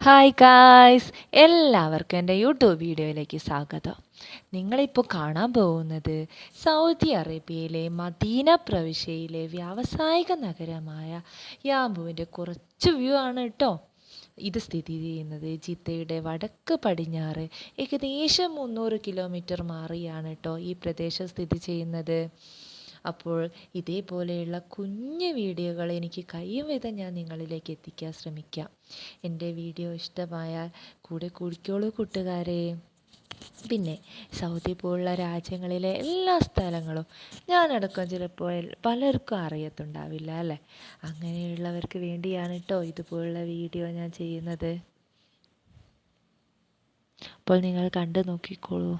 Hi guys, എല്ലാവർക്കും എൻ്റെ YouTube വീഡിയോയിലേക്ക് സ്വാഗതം. നിങ്ങളിപ്പോൾ കാണാൻ പോകുന്നത് സൗദി അറേബ്യയിലെ മദീന പ്രവിശ്യയിലെ വ്യാവസായിക നഗരമായ യാമ്പുവിൻ്റെ കുറച്ച് വ്യൂ ആണ് കേട്ടോ. ഇത് സ്ഥിതി ചെയ്യുന്നത് ജിദ്ദയുടെ വടക്ക് പടിഞ്ഞാറ് ഏകദേശം 300 കിലോമീറ്റർ മാറിയാണ് കേട്ടോ ഈ പ്രദേശം സ്ഥിതി ചെയ്യുന്നത്. അപ്പോൾ ഇതേപോലെയുള്ള കുഞ്ഞു വീഡിയോകൾ എനിക്ക് കഴിയും വിധം ഞാൻ നിങ്ങളിലേക്ക് എത്തിക്കാൻ ശ്രമിക്കാം. എൻ്റെ വീഡിയോ ഇഷ്ടമായാൽ കൂടെ കൂടിക്കോളൂ കൂട്ടുകാരെ. പിന്നെ സൗദി പോലുള്ള രാജ്യങ്ങളിലെ എല്ലാ സ്ഥലങ്ങളും ഞാനടക്കം ചിലപ്പോൾ പലർക്കും അറിയത്തുണ്ടാവില്ല അല്ലേ. അങ്ങനെയുള്ളവർക്ക് വേണ്ടിയാണ് കേട്ടോ ഇതുപോലുള്ള വീഡിയോ ഞാൻ ചെയ്യുന്നത്. അപ്പോൾ നിങ്ങൾ കണ്ടു നോക്കിക്കോളൂ.